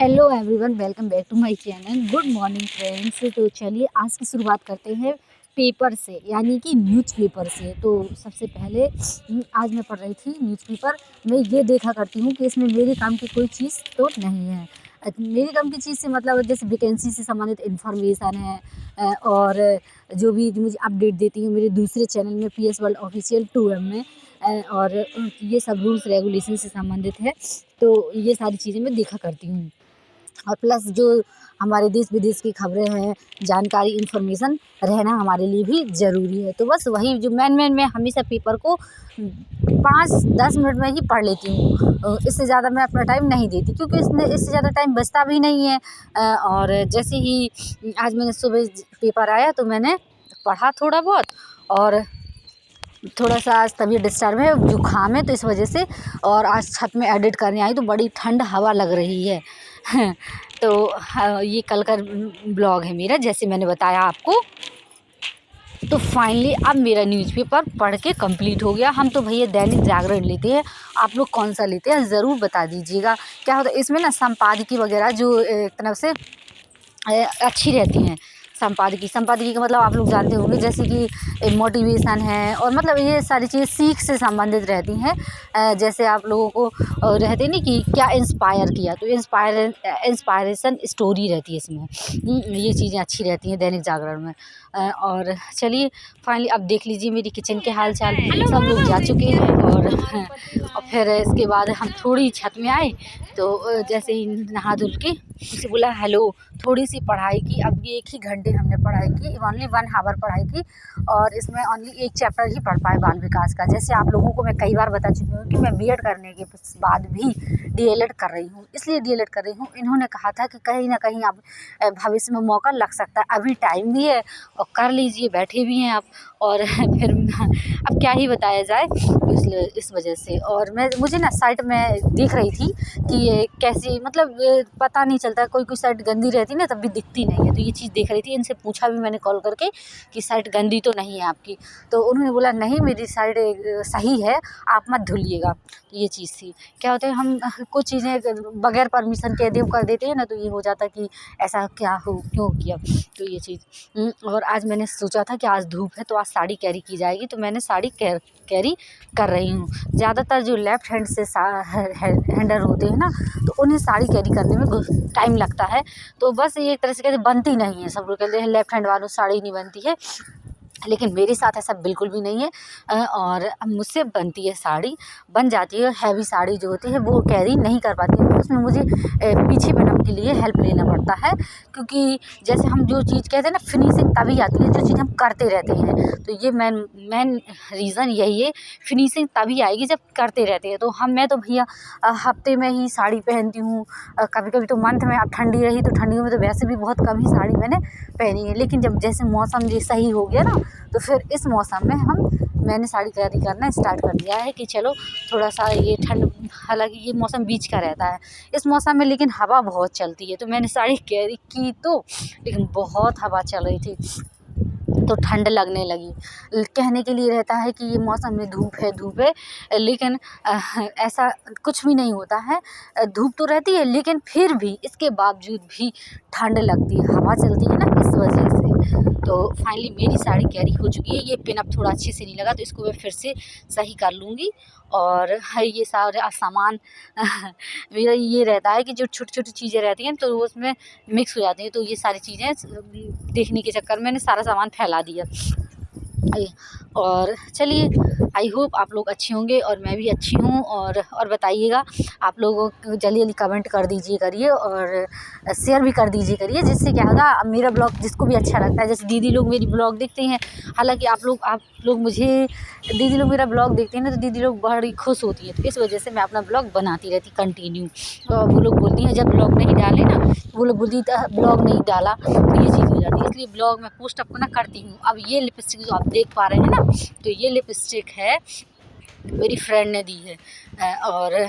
Hello everyone, welcome back to my channel. Good morning friends. तो चलिए आज की शुरुआत करते हैं पेपर से, यानी कि न्यूज़पेपर से। तो सबसे पहले आज मैं पढ़ रही थी न्यूज़पेपर। मैं ये देखा करती हूँ कि इसमें मेरे काम की कोई चीज़ तो नहीं है। मेरे काम की चीज़ से मतलब जैसे वैकेंसी से संबंधित इन्फॉर्मेशन है, और जो भी मुझे अपडेट देती है मेरे दूसरे चैनल में PS वर्ल्ड ऑफिशियल 2M में, और ये सब रूल्स रेगुलेशन से संबंधित है। तो ये सारी चीज़ें मैं देखा करती हूँ। और प्लस जो हमारे देश विदेश की खबरें हैं, जानकारी, इन्फॉर्मेशन रहना हमारे लिए भी ज़रूरी है। तो बस वही जो मेन मैं हमेशा पेपर को 5-10 मिनट में ही पढ़ लेती हूँ। इससे ज़्यादा मैं अपना टाइम नहीं देती, क्योंकि इससे ज़्यादा टाइम बचता भी नहीं है। और जैसे ही आज मैंने सुबह पेपर आया तो मैंने पढ़ा थोड़ा बहुत, और थोड़ा सा आज तबीयत डिस्टर्ब है, जुकाम है, तो इस वजह से। और आज छत में एडिट करने आई तो बड़ी ठंड हवा लग रही है। तो ये कल का ब्लॉग है मेरा, जैसे मैंने बताया आपको। तो फाइनली अब मेरा न्यूज़पेपर पढ़ के कंप्लीट हो गया। हम तो भैया दैनिक जागरण लेते हैं, आप लोग कौन सा लेते हैं ज़रूर बता दीजिएगा। क्या होता है इसमें ना, संपादकीय वगैरह जो एक तरफ से अच्छी रहती हैं। संपादकीय का मतलब आप लोग जानते होंगे, जैसे कि मोटिवेशन है, और मतलब ये सारी चीज़ें सीख से संबंधित रहती हैं। जैसे आप लोगों को रहते नहीं कि क्या इंस्पायर किया, तो इंस्पायरेशन स्टोरी रहती है इसमें। ये चीज़ें अच्छी रहती हैं दैनिक जागरण में। और चलिए फाइनली अब देख लीजिए मेरी किचन के हाल चाल। सब लोग जा चुके हैं, और फिर इसके बाद हम थोड़ी छत में आए। तो जैसे ही नहा धुल के उसे बोला हेलो, थोड़ी सी पढ़ाई की। अब ये 1 ही घंटे हमने पढ़ाई की, ओनली 1 हावर पढ़ाई की, और इसमें ओनली एक चैप्टर ही पढ़ पाए, बाल विकास का। जैसे आप लोगों को मैं कई बार बता चुकी हूँ कि मैं बीएड करने के बाद भी डीएलएड कर रही हूँ। इसलिए डीएलएड कर रही हूँ, इन्होंने कहा था कि कहीं ना कहीं आप भविष्य में मौका लग सकता है, अभी टाइम भी है और कर लीजिए, बैठे भी हैं आप। और फिर अब क्या ही बताया जाए, इसलिए इस वजह से। और मुझे ना साइट में देख रही थी कि ये कैसी, मतलब पता नहीं चलता, कोई साइट गंदी रहती ना तब भी दिखती नहीं है। तो ये चीज़ देख रही थी, इनसे पूछा भी मैंने कॉल करके कि साइट गंदी तो नहीं है आपकी। तो उन्होंने बोला नहीं, मेरी साइट सही है, आप मत धुलिएगा। तो ये चीज़ थी। क्या होता है, हम कुछ चीज़ें बगैर परमिशन के देव कर देते हैं ना, तो ये हो जाता कि ऐसा क्या हो, क्यों किया। तो ये चीज़। और आज मैंने सोचा था कि आज धूप है तो आज साड़ी कैरी की जाएगी, तो मैंने साड़ी कैरी कर रही हूँ। ज़्यादातर जो लेफ़्ट हैंड से हैंडर होते हैं ना, तो उन्हें साड़ी कैरी करने में टाइम लगता है। तो बस ये एक तरह से कहते बनती नहीं है। सब लोग कहते हैं लेफ़्ट हैंड वालों साड़ी नहीं बनती है, लेकिन मेरे साथ ऐसा बिल्कुल भी नहीं है। और मुझसे बनती है साड़ी, बन जाती है। हैवी साड़ी जो होती है वो कैरी नहीं कर पाती हूँ, उसमें मुझे पीछे मैडम के लिए हेल्प लेना पड़ता है। क्योंकि जैसे हम जो चीज़ कहते हैं ना, फिनिशिंग तभी आती है जो चीज़ हम करते रहते हैं। तो ये मेन रीज़न यही है, फिनिशिंग तभी आएगी जब करते रहते हैं। तो मैं तो भैया हफ्ते में ही साड़ी पहनती हूँ। कभी कभी तो मंथ में, अब ठंडी रही तो ठंडियों में तो वैसे भी बहुत कम ही साड़ी मैंने पहनी है। लेकिन जब जैसे मौसम जी सही हो गया ना, तो फिर इस मौसम में मैंने साड़ी कैरी करना स्टार्ट कर दिया है कि चलो थोड़ा सा ये ठंड, हालांकि ये मौसम बीच का रहता है इस मौसम में, लेकिन हवा बहुत चलती है। तो मैंने साड़ी कैरी की तो, लेकिन बहुत हवा चल रही थी तो ठंड लगने लगी। कहने के लिए रहता है कि ये मौसम में धूप है, लेकिन ऐसा कुछ भी नहीं होता है। धूप तो रहती है, लेकिन फिर भी इसके बावजूद भी ठंड लगती है, हवा चलती है ना, इस वजह से। तो फाइनली मेरी साड़ी कैरी हो चुकी है। ये पिन अब थोड़ा अच्छे से नहीं लगा, तो इसको मैं फिर से सही कर लूँगी। और ये सारा सामान मेरा ये रहता है कि जो छोटी-छोटी चीज़ें रहती हैं तो वो उसमें मिक्स हो जाती हैं। तो ये सारी चीज़ें देखने के चक्कर में मैंने सारा सामान फैला दिया। और चलिए, आई होप आप लोग अच्छे होंगे और मैं भी अच्छी हूँ। और बताइएगा, आप लोगों को जल्दी कमेंट कर दीजिए करिए, और शेयर भी कर दीजिए करिए, जिससे क्या होगा, अब मेरा ब्लॉग जिसको भी अच्छा लगता है, जैसे दीदी लोग मेरी ब्लॉग देखते हैं। हालांकि आप लोग मुझे, दीदी लोग मेरा ब्लॉग देखते हैं ना, तो दीदी लोग बड़ी खुश होती है। तो इस वजह से मैं अपना ब्लॉग बनाती रहती कंटिन्यू। और वो लोग बोलती हैं जब ब्लॉग नहीं डाले ना, वो लोग बोलती ब्लॉग नहीं डाला, तो ये चीज़ हो जाती है। इसलिए ब्लॉग मैं पोस्ट अपना करती हूँ। अब ये लिपस्टिक जो आप देख पा रहे हैं ना, तो ये लिपस्टिक है मेरी फ्रेंड ने दी है। और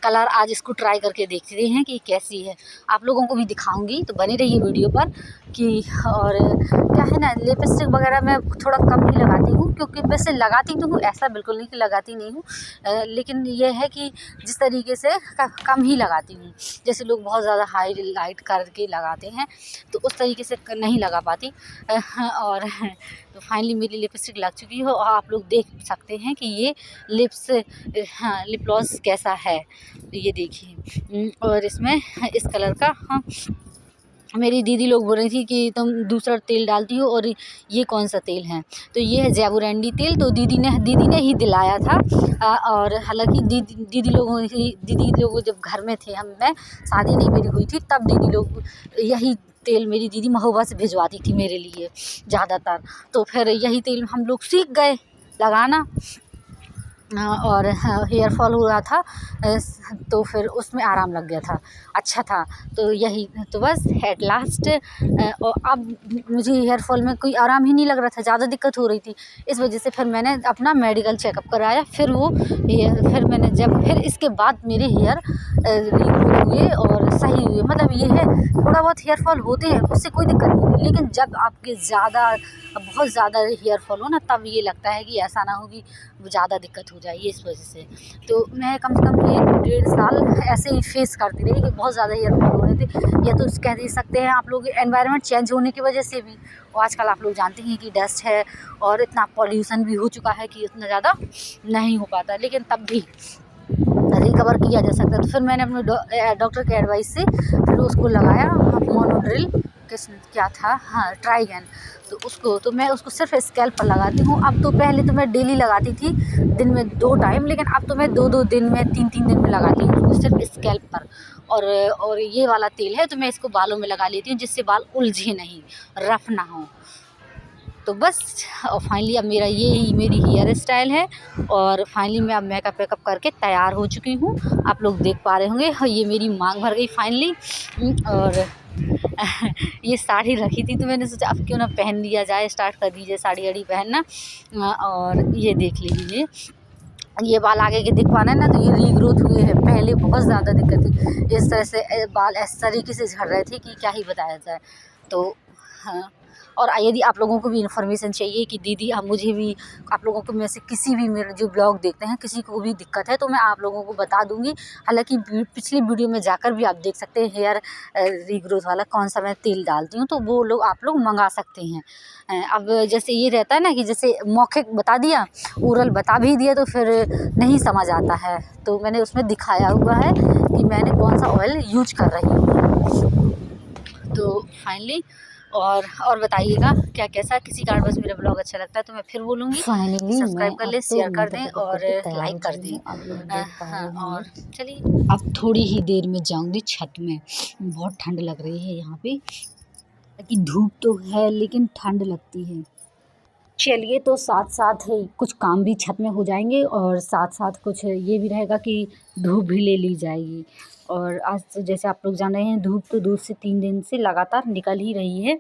कलर आज इसको ट्राई करके देखते हैं कि कैसी है। आप लोगों को भी दिखाऊंगी, तो बने रहिए वीडियो पर कि। और क्या है ना, लिपस्टिक वगैरह मैं थोड़ा कम ही लगाती हूँ, क्योंकि वैसे लगाती तो हूँ, ऐसा बिल्कुल नहीं कि लगाती नहीं हूँ, लेकिन ये है कि जिस तरीके से कम ही लगाती हूँ। जैसे लोग बहुत ज़्यादा हाईलाइट करके लगाते हैं, तो उस तरीके से नहीं लगा पाती। और तो फाइनली मेरी लिपस्टिक लग चुकी है, और आप लोग देख सकते हैं कि ये लिप्स हाँ लिप ग्लॉस कैसा है, ये देखिए। और इसमें इस कलर का, हाँ, मेरी दीदी लोग बोल रही थी कि तुम दूसरा तेल डालती हो, और ये कौन सा तेल है, तो ये है ज़ैबुरैंडी तेल। तो दीदी ने ही दिलाया था। और हालांकि दीदी लोग जब घर में थे, मैं शादी नहीं मेरी हुई थी, तब दीदी लोग यही तेल मेरी दीदी महोबा से भिजवाती थी मेरे लिए ज़्यादातर। तो फिर यही तेल हम लोग सीख गए लगाना। और हेयर फॉल हो रहा था, तो फिर उसमें आराम लग गया था, अच्छा था। तो यही तो बस एट लास्ट, और अब मुझे हेयर फॉल में कोई आराम ही नहीं लग रहा था, ज़्यादा दिक्कत हो रही थी। इस वजह से फिर मैंने अपना मेडिकल चेकअप कराया, फिर मैंने फिर इसके बाद मेरे हेयर रिग्रो हुए और सही हुए। मतलब ये है, थोड़ा बहुत हेयर फॉल होते हैं, उससे कोई दिक्कत नहीं है, लेकिन जब आपके बहुत ज़्यादा हेयर फॉल हो ना, तब ये लगता है कि ऐसा ना हो कि ज़्यादा दिक्कत हो जाए, इस वजह से। तो मैं कम से कम 1 डेढ़ साल ऐसे ही फेस करती रही कि बहुत ज़्यादा हेयर फॉल हो रहे थे। या तो कह दे सकते हैं आप लोग, एनवायरनमेंट चेंज होने की वजह से भी, और आजकल आप लोग जानते हैं कि डस्ट है और इतना पॉल्यूशन भी हो चुका है कि उतना ज़्यादा नहीं हो पाता, लेकिन तब भी रिकवर किया जा सकता है। तो फिर मैंने अपने डॉक्टर के एडवाइस से फिर उसको लगाया, मोनोड्रिल क्या था, हाँ, ट्राइगन। तो मैं उसको सिर्फ स्कैल्प पर लगाती हूँ। अब तो पहले तो मैं डेली लगाती थी, दिन में 2 टाइम, लेकिन अब तो मैं 2-2 दिन में, 3-3 दिन में लगाती हूँ उसको सिर्फ स्कैल्प पर। और ये वाला तेल है, तो मैं इसको बालों में लगा लेती हूँ, जिससे बाल उलझे नहीं, रफ ना हो। तो बस, और फाइनली अब मेरी हेयर स्टाइल है, और फाइनली मैं अब मेकअप वेकअप करके तैयार हो चुकी हूँ। आप लोग देख पा रहे होंगे, और ये मेरी मांग भर गई फाइनली। और ये साड़ी रखी थी, तो मैंने सोचा अब क्यों ना पहन लिया जाए, स्टार्ट कर दीजिए साड़ी वाड़ी पहनना। और ये देख लीजिए, ये बाल आगे के दिख पा रहे हैं ना, तो ये रीग्रोथ हुए हैं। पहले बहुत ज़्यादा दिक्कत थी, इस तरह से बाल इस तरीके से झड़ रहे थे कि क्या ही बताया जाए। तो हाँ, और यदि आप लोगों को भी इन्फॉर्मेशन चाहिए कि दीदी अब मुझे भी, आप लोगों को में से किसी भी मेरे जो ब्लॉग देखते हैं, किसी को भी दिक्कत है, तो मैं आप लोगों को बता दूंगी। हालांकि पिछली वीडियो में जाकर भी आप देख सकते हैं हेयर रीग्रोथ वाला कौन सा मैं तेल डालती हूँ, तो वो लोग आप लोग मंगा सकते हैं। अब जैसे ये रहता है ना कि जैसे मौखिक बता दिया, ओरल बता भी दिया, तो फिर नहीं समझ आता है। तो मैंने उसमें दिखाया हुआ है कि मैंने कौन सा ऑयल यूज कर रही हूँ। तो फाइनली, और बताइएगा क्या कैसा, किसी कारणवश मेरा ब्लॉग अच्छा लगता है तो मैं फिर बोलूँगी फाइनली सब्सक्राइब कर ले, शेयर कर दें और लाइक कर दें। और चलिए, अब थोड़ी ही देर में जाऊँगी छत में, बहुत ठंड लग रही है यहाँ पे, कि धूप तो है लेकिन ठंड लगती है। चलिए, तो साथ साथ कुछ काम भी छत में हो जाएंगे, और साथ साथ कुछ ये भी रहेगा कि धूप भी ले ली जाएगी। और आज तो जैसे आप लोग जान रहे हैं, धूप तो 2 से 3 दिन से लगातार निकल ही रही है।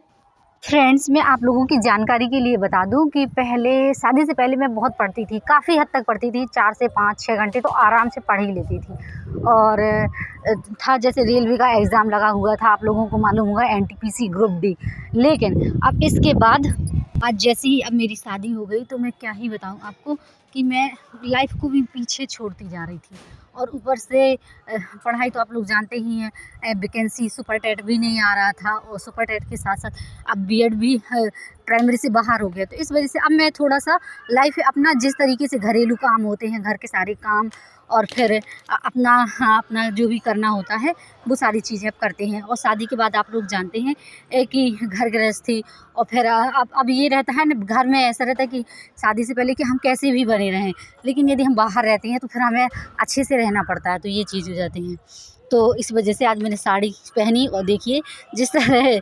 फ्रेंड्स, मैं आप लोगों की जानकारी के लिए बता दूं कि पहले, शादी से पहले मैं बहुत पढ़ती थी, काफ़ी हद तक पढ़ती थी, 4 से 5-6 घंटे तो आराम से पढ़ ही लेती थी। और था जैसे रेलवे का एग्ज़ाम लगा हुआ था, आप लोगों को मालूम होगा, एनटीपीसी ग्रुप डी। लेकिन अब इसके बाद, आज जैसे ही अब मेरी शादी हो गई, तो मैं क्या ही बताऊं आपको कि मैं लाइफ को भी पीछे छोड़ती जा रही थी। और ऊपर से पढ़ाई तो आप लोग जानते ही हैं, वैकेंसी सुपर टेट भी नहीं आ रहा था, और सुपर टेट के साथ साथ अब बीएड भी प्राइमरी से बाहर हो गया। तो इस वजह से अब मैं थोड़ा सा लाइफ अपना, जिस तरीके से घरेलू काम होते हैं, घर के सारे काम, और फिर अपना, हाँ, अपना जो भी करना होता है वो सारी चीज़ें अब करते हैं। और शादी के बाद आप लोग जानते हैं कि घर गृहस्थी, और फिर अब ये रहता है ना, घर में ऐसा रहता है कि शादी से पहले कि हम कैसे भी बने रहें, लेकिन यदि हम बाहर रहते हैं तो फिर हमें अच्छे से रहना पड़ता है, तो ये चीज़ हो जाती है। तो इस वजह से आज मैंने साड़ी पहनी और देखिए जिस तरह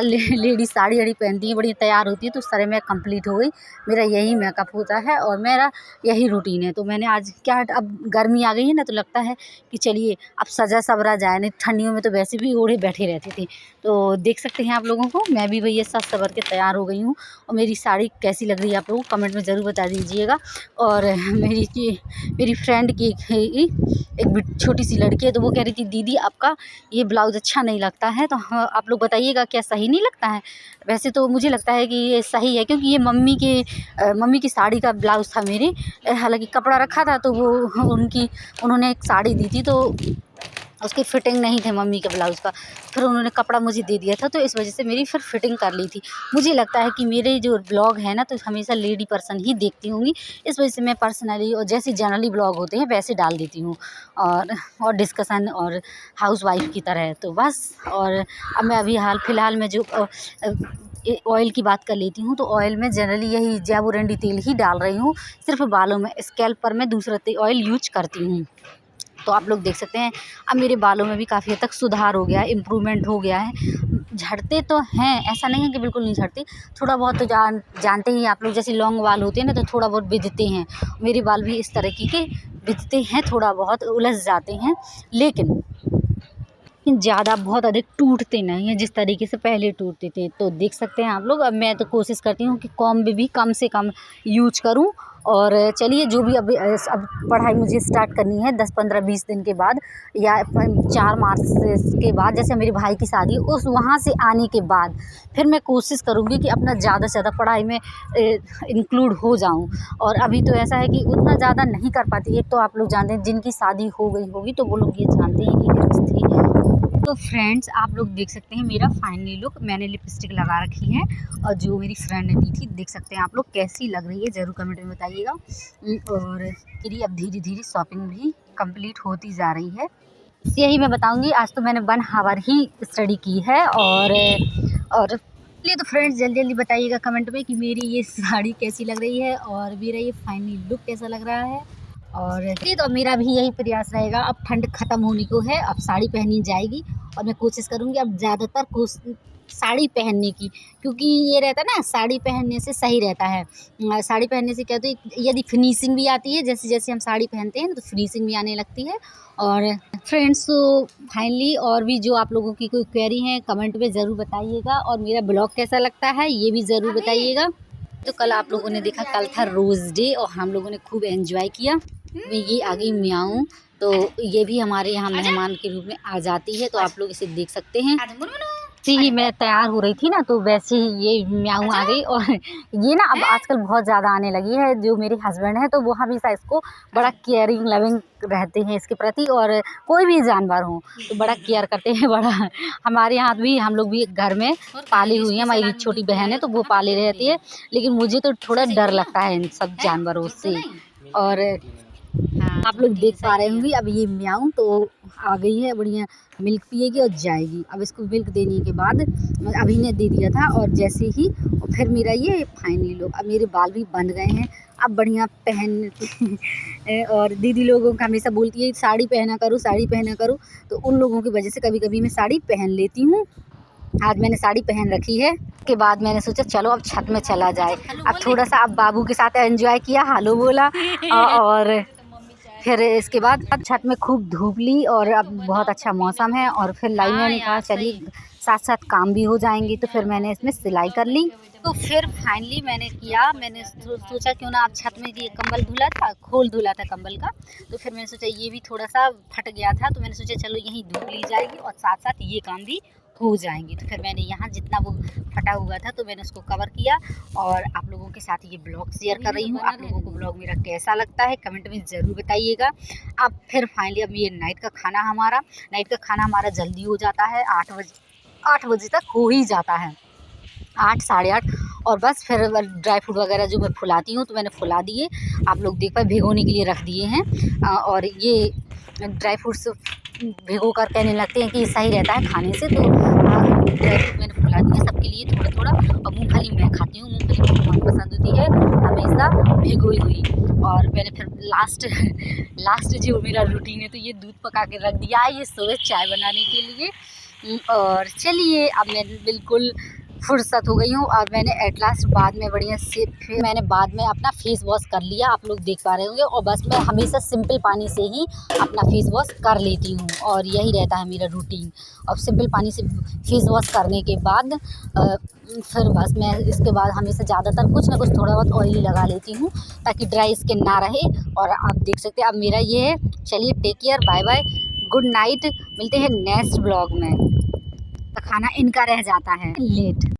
लेडीज साड़ी वाड़ी पहनती हैं, बड़ी तैयार होती है, तो उस तरह मैं कंप्लीट हो गई। मेरा यही मेकअप होता है और मेरा यही रूटीन है। तो मैंने आज क्या, अब गर्मी आ गई है ना, तो लगता है कि चलिए अब सजा सवरा जाए, नहीं ठंडियों में तो वैसे भी ओढ़े बैठे रहते थे। तो देख सकते हैं आप लोगों को, मैं भी भैया सज सवर के तैयार हो गई हूँ। और मेरी साड़ी कैसी लग रही है आप लोगों को कमेंट में ज़रूर बता दीजिएगा। और मेरी फ्रेंड की एक छोटी सी लड़की है, तो वो कह रही थी दीदी आपका ये ब्लाउज़ अच्छा नहीं लगता है। तो हाँ, आप लोग बताइएगा क्या सही नहीं लगता है? वैसे तो मुझे लगता है कि ये सही है, क्योंकि ये मम्मी की साड़ी का ब्लाउज़ था मेरे। हालांकि कपड़ा रखा था तो वो उन्होंने एक साड़ी दी थी, तो उसकी फ़िटिंग नहीं थी मम्मी के ब्लाउज़ का। फिर उन्होंने कपड़ा मुझे दे दिया था, तो इस वजह से मेरी फिर फ़िटिंग कर ली थी। मुझे लगता है कि मेरे जो ब्लॉग है ना, तो हमेशा लेडी पर्सन ही देखती होंगी, इस वजह से मैं पर्सनली और जैसे जनरली ब्लॉग होते हैं वैसे डाल देती हूँ, और डिस्कशन और हाउसवाइफ की तरह। तो बस, और अब मैं अभी फ़िलहाल में जो ऑयल की बात कर लेती हूँ, तो ऑयल में जनरली यही ज़ैबोरेंडी तेल ही डाल रही हूँ। सिर्फ बालों में, स्कैल्प पर मैं दूसरा ऑयल यूज करती हूँ। तो आप लोग देख सकते हैं अब मेरे बालों में भी काफ़ी हद तक सुधार हो गया है, इम्प्रूवमेंट हो गया है। झड़ते तो हैं, ऐसा नहीं है कि बिल्कुल नहीं झड़ते, थोड़ा बहुत तो जानते ही आप लोग, जैसे लॉन्ग बाल होते हैं ना, तो थोड़ा बहुत बिधते हैं। मेरे बाल भी इस तरह के बिधते हैं, थोड़ा बहुत उलझ जाते हैं, लेकिन ज़्यादा बहुत अधिक टूटते नहीं हैं जिस तरीके से पहले टूटते थे। तो देख सकते हैं आप लोग, अब मैं तो कोशिश करती हूँ कि कॉम्ब भी कम से कम यूज करूँ। और चलिए, जो भी अब पढ़ाई मुझे स्टार्ट करनी है 10, 15, 20 दिन के बाद, या 4 मार्च के बाद, जैसे मेरे भाई की शादी उस वहाँ से आने के बाद फिर मैं कोशिश करूँगी कि अपना ज़्यादा से ज़्यादा पढ़ाई में इंक्लूड हो जाऊँ। और अभी तो ऐसा है कि उतना ज़्यादा नहीं कर पाती। एक तो आप लोग जानते हैं जिनकी शादी हो गई होगी, तो वो लोग ये जानते हैं कि गृहस्थी। तो फ्रेंड्स, आप लोग देख सकते हैं मेरा फाइनली लुक, मैंने लिपस्टिक लगा रखी है, और जो मेरी फ्रेंड ने दी थी, देख सकते हैं आप लोग कैसी लग रही है, ज़रूर कमेंट में बताइएगा। और मेरी अब धीरे धीरे शॉपिंग भी कंप्लीट होती जा रही है। यही मैं बताऊंगी, आज तो मैंने 1 आवर ही स्टडी की है। और चलिए, तो फ्रेंड्स जल्दी जल्दी बताइएगा कमेंट में कि मेरी ये साड़ी कैसी लग रही है और मेरा ये फाइनली लुक कैसा लग रहा है। और ये तो मेरा भी यही प्रयास रहेगा, अब ठंड ख़त्म होने को है, अब साड़ी पहनी जाएगी, और मैं कोशिश करूँगी अब ज़्यादातर साड़ी पहनने की, क्योंकि ये रहता है ना, साड़ी पहनने से सही रहता है। साड़ी पहनने से क्या, तो यदि फिनिशिंग भी आती है, जैसे जैसे हम साड़ी पहनते हैं तो फिनिशिंग भी आने लगती है। और फ्रेंड्स, तो फाइनली और भी जो आप लोगों की कोई क्वेरी है कमेंट में ज़रूर बताइएगा, और मेरा ब्लॉग कैसा लगता है ये भी ज़रूर बताइएगा। तो कल आप लोगों ने देखा, कल था रोज़ डे और हम लोगों ने खूब एंजॉय किया। मैं ये आ गई म्याऊं, तो ये भी हमारे यहाँ मेहमान के रूप में आ जाती है, तो आप लोग इसे देख सकते हैं। ही मैं तैयार हो रही थी ना, तो वैसे ही ये म्याऊं आ गई। और ये ना अब आजकल बहुत ज़्यादा आने लगी है। जो मेरे हस्बैंड है, तो वो हमेशा इसको बड़ा केयरिंग लविंग रहते हैं इसके प्रति, और कोई भी जानवर हो तो बड़ा केयर करते हैं। बड़ा हमारे यहाँ भी, हम लोग भी घर में पाली हुई है, हमारी छोटी बहन है तो वो पाले रहती है, लेकिन मुझे तो थोड़ा डर लगता है इन सब जानवरों से। और आप लोग देख पा रहे होंगे, अब ये म्याऊं तो आ गई है, बढ़िया मिल्क पिएगी और जाएगी। अब इसको मिल्क देने के बाद, अभी ने दे दिया था, और जैसे ही फिर मेरा ये फाइनली लुक, अब मेरे बाल भी बन गए हैं, अब बढ़िया पहन और दीदी लोगों का हमेशा बोलती है साड़ी पहना करो, साड़ी पहना करो, तो उन लोगों की वजह से कभी कभी मैं साड़ी पहन लेती हूँ। आज मैंने साड़ी पहन रखी है, उसके बाद मैंने सोचा चलो अब छत में चला जाए। अब थोड़ा सा अब बाबू के साथ एंजॉय किया, हालो बोला, और फिर इसके बाद छत में खूब धूप ली, और अब बहुत अच्छा मौसम है। और फिर लाई मैंने कहा चलिए साथ साथ काम भी हो जाएंगे, तो फिर मैंने इसमें सिलाई कर ली। तो फिर फाइनली मैंने सोचा क्यों ना, आप छत में ये कंबल धुला था, खोल धुला था कंबल का, तो फिर मैंने सोचा ये भी थोड़ा सा फट गया था, तो मैंने सोचा चलो यहीं धूप ली जाएगी और साथ साथ ये काम भी हो जाएंगे। तो फिर मैंने यहाँ जितना वो फटा हुआ था, तो मैंने उसको कवर किया, और आप लोगों के साथ ये ब्लॉग शेयर कर रही हूँ। आप लोगों को ब्लॉग मेरा कैसा लगता है कमेंट में ज़रूर बताइएगा। अब फिर फाइनली अब ये नाइट का खाना हमारा जल्दी हो जाता है, 8 बजे तक हो ही जाता है, 8, साढ़े 8। और बस फिर ड्राई फ्रूट वगैरह जो मैं फुलाती हूँ, तो मैंने फुला दिए, आप लोग देख पाए, भिगोने के लिए रख दिए हैं। और ये ड्राई फ्रूट्स भिगो कर कहने लगते हैं कि सही रहता है खाने से, तो ड्राई फ्रूट मैंने फुला लगाती हूँ सबके लिए थोड़ा थोड़ा। और मूंगफली मैं खाती हूँ, मूंगफली मुझे बहुत पसंद होती है हमेशा भिगोई हुई। और मैंने फिर लास्ट जो मेरा रूटीन है तो ये दूध पका के रख दिया है ये सुबह चाय बनाने के लिए। और चलिए अब मैं बिल्कुल फुर्सत हो गई हूँ और मैंने एट लास्ट बाद में बढ़िया से फिर मैंने बाद में अपना फेस वॉश कर लिया, आप लोग देख पा रहे होंगे। और बस मैं हमेशा सिंपल पानी से ही अपना फेस वॉश कर लेती हूँ और यही रहता है मेरा रूटीन। और सिंपल पानी से फेस वॉश करने के बाद फिर बस मैं इसके बाद हमेशा ज़्यादातर कुछ ना कुछ थोड़ा बहुत ऑयली लगा लेती हूँ ताकि ड्राई स्किन ना रहे। और आप देख सकते हैं अब मेरा ये है। चलिए take care, bye bye, good night, मिलते हैं नेक्स्ट ब्लॉग में। खाना इनका रह जाता है लेट।